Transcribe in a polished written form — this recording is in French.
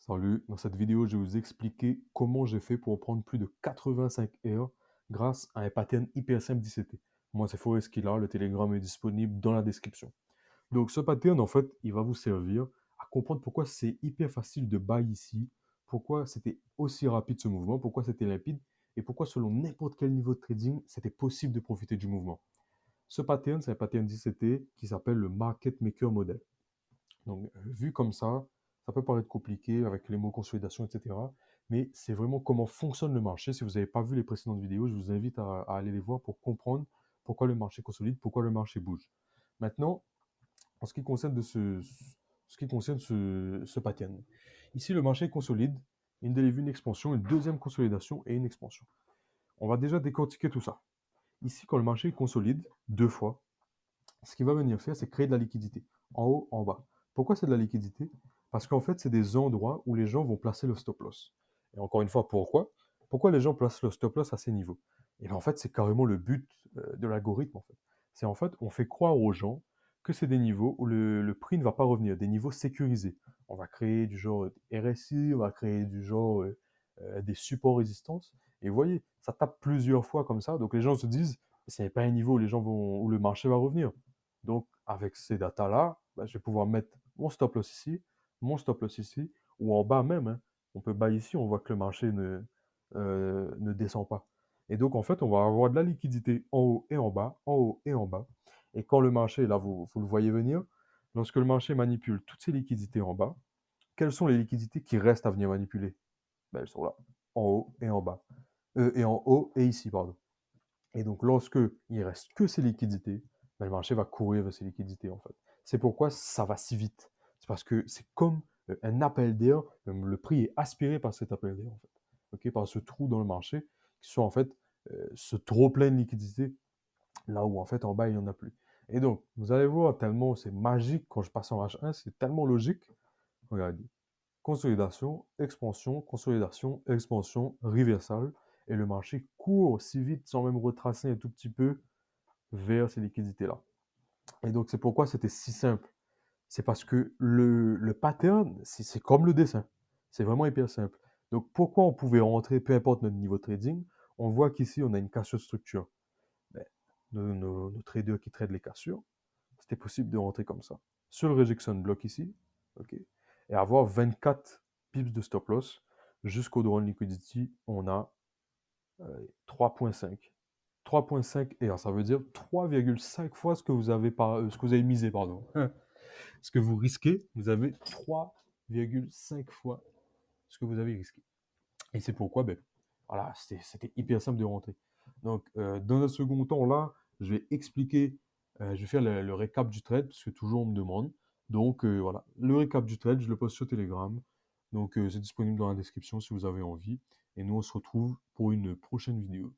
Salut, dans cette vidéo, je vais vous expliquer comment j'ai fait pour prendre plus de 85 heures grâce à un pattern hyper simple d'ICT. Moi, c'est Forest Killer, le Telegram est disponible dans la description. Donc, ce pattern, en fait, il va vous servir à comprendre pourquoi c'est hyper facile de buy ici, pourquoi c'était aussi rapide ce mouvement, pourquoi c'était limpide et pourquoi, selon n'importe quel niveau de trading, c'était possible de profiter du mouvement. Ce pattern, c'est un pattern d'ICT qui s'appelle le Market Maker Model. Donc, vu comme ça peut paraître compliqué avec les mots consolidation, etc. Mais c'est vraiment comment fonctionne le marché. Si vous n'avez pas vu les précédentes vidéos, je vous invite à aller les voir pour comprendre pourquoi le marché consolide, pourquoi le marché bouge. Maintenant, en ce qui concerne, ce pattern, ici le marché consolide, une dérive, une expansion, une deuxième consolidation et une expansion. On va déjà décortiquer tout ça. Ici, quand le marché consolide deux fois, ce qu'il va venir faire, c'est créer de la liquidité, en haut, en bas. Pourquoi c'est de la liquidité? Parce qu'en fait, c'est des endroits où les gens vont placer le stop loss. Et encore une fois, pourquoi? Pourquoi les gens placent le stop loss à ces niveaux? Et bien en fait, c'est carrément le but de l'algorithme, en fait. C'est en fait, on fait croire aux gens que c'est des niveaux où le prix ne va pas revenir, des niveaux sécurisés. On va créer du genre RSI, on va créer du genre des supports résistances. Et vous voyez, ça tape plusieurs fois comme ça. Donc les gens se disent, ce n'est pas un niveau où où le marché va revenir. Donc, avec ces datas-là, bah, je vais pouvoir mettre mon stop loss ici, mon stop loss ici, ou en bas même, hein. On peut buy ici, on voit que le marché ne descend pas. Et donc, en fait, on va avoir de la liquidité en haut et en bas, en haut et en bas. Et quand le marché, là, vous le voyez venir, lorsque le marché manipule toutes ces liquidités en bas, quelles sont les liquidités qui restent à venir manipuler? Ben, elles sont là, en haut et en bas. Et en haut et ici, pardon. Et donc, lorsque il reste que ces liquidités, ben, le marché va courir vers ces liquidités, en fait. C'est pourquoi ça va si vite. C'est parce que c'est comme un appel d'air, le prix est aspiré par cet appel d'air, en fait. Ok, par ce trou dans le marché, qui sont en fait ce trop plein de liquidités, là où en fait en bas il n'y en a plus. Et donc, vous allez voir, tellement c'est magique quand je passe en H1, c'est tellement logique. Regardez, consolidation, expansion, reversal, et le marché court si vite sans même retracer un tout petit peu vers ces liquidités-là. Et donc, c'est pourquoi c'était si simple. C'est parce que le pattern, c'est comme le dessin. C'est vraiment hyper simple. Donc, pourquoi on pouvait rentrer, peu importe notre niveau de trading, on voit qu'ici, on a une cassure de structure. Ben, nos traders qui tradent les cassures, c'était possible de rentrer comme ça. Sur le rejection block ici, ok, et avoir 24 pips de stop loss jusqu'au drone liquidity, on a 3.5. 3.5 et ça veut dire 3,5 fois ce que vous avez, ce que vous avez misé, pardon. Ce que vous risquez, vous avez 3,5 fois ce que vous avez risqué. Et c'est pourquoi, ben, voilà, c'était hyper simple de rentrer. Donc, dans un second temps, là, je vais expliquer, je vais faire le récap du trade, parce que toujours on me demande. Donc, voilà, le récap du trade, je le poste sur Telegram. Donc, c'est disponible dans la description si vous avez envie. Et nous, on se retrouve pour une prochaine vidéo.